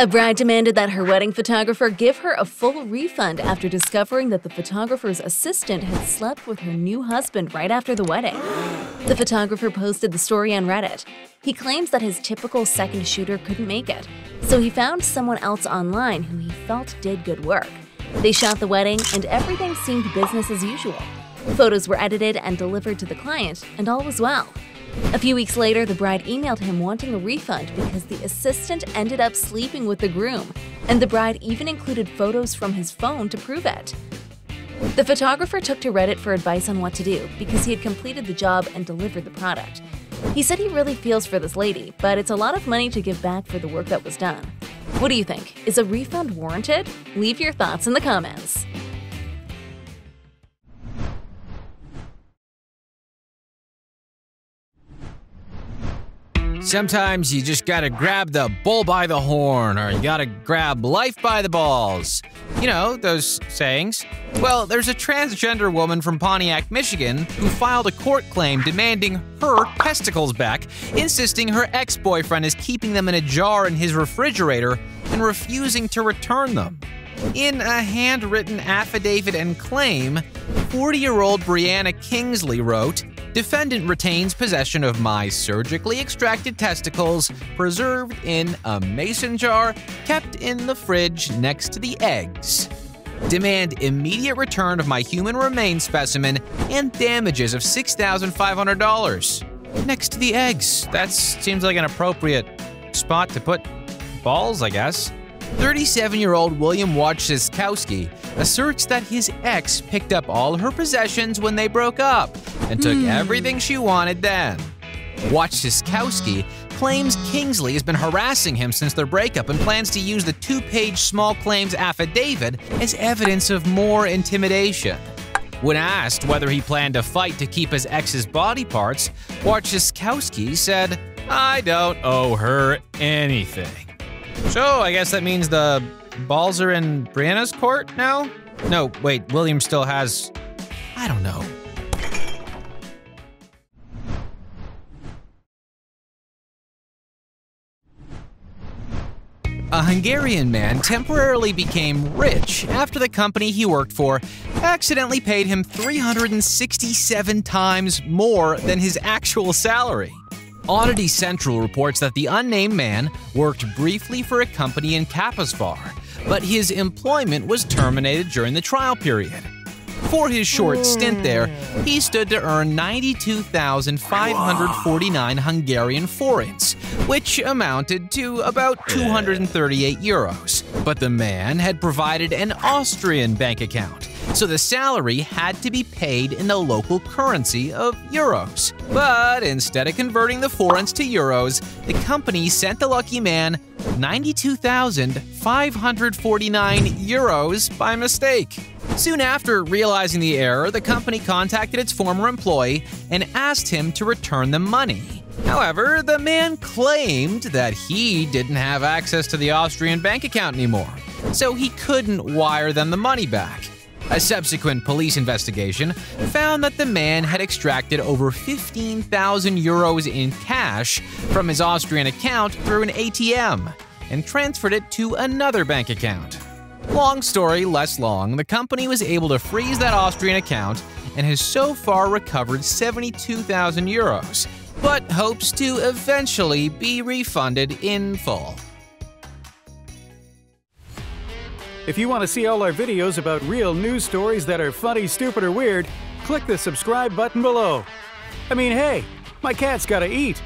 A bride demanded that her wedding photographer give her a full refund after discovering that the photographer's assistant had slept with her new husband right after the wedding. The photographer posted the story on Reddit. He claims that his typical second shooter couldn't make it, so he found someone else online who he felt did good work. They shot the wedding, and everything seemed business as usual. Photos were edited and delivered to the client, and all was well. A few weeks later, the bride emailed him wanting a refund because the assistant ended up sleeping with the groom, and the bride even included photos from his phone to prove it. The photographer took to Reddit for advice on what to do because he had completed the job and delivered the product. He said he really feels for this lady, but it's a lot of money to give back for the work that was done. What do you think? Is a refund warranted? Leave your thoughts in the comments. Sometimes you just gotta grab the bull by the horn, or you gotta grab life by the balls. You know, those sayings. Well, there's a transgender woman from Pontiac, Michigan, who filed a court claim demanding her testicles back, insisting her ex-boyfriend is keeping them in a jar in his refrigerator and refusing to return them. In a handwritten affidavit and claim, 40-year-old Brianna Kingsley wrote, "Defendant retains possession of my surgically extracted testicles, preserved in a mason jar, kept in the fridge next to the eggs. Demand immediate return of my human remains specimen and damages of $6,500. Next to the eggs. That seems like an appropriate spot to put balls, I guess. 37-year-old William Wojciechowski asserts that his ex picked up all her possessions when they broke up and took everything she wanted then. Wojciechowski claims Kingsley has been harassing him since their breakup and plans to use the 2-page small claims affidavit as evidence of more intimidation. When asked whether he planned to fight to keep his ex's body parts, Wojciechowski said, "I don't owe her anything." So, I guess that means the balls are in Brianna's court now? No, wait, William still has… I don't know. A Hungarian man temporarily became rich after the company he worked for accidentally paid him 367 times more than his actual salary. Oddity Central reports that the unnamed man worked briefly for a company in Kaposvar, but his employment was terminated during the trial period. For his short stint there, he stood to earn 92,549 Hungarian forints, which amounted to about 238 euros. But the man had provided an Austrian bank account, so the salary had to be paid in the local currency of euros. But instead of converting the forints to euros, the company sent the lucky man 92,549 euros by mistake. Soon after realizing the error, the company contacted its former employee and asked him to return the money. However, the man claimed that he didn't have access to the Austrian bank account anymore, so he couldn't wire them the money back. A subsequent police investigation found that the man had extracted over 15,000 euros in cash from his Austrian account through an ATM and transferred it to another bank account. Long story less long, the company was able to freeze that Austrian account and has so far recovered 72,000 euros, but hopes to eventually be refunded in full. If you want to see all our videos about real news stories that are funny, stupid, or weird, click the subscribe button below. I mean, hey, my cat's gotta eat.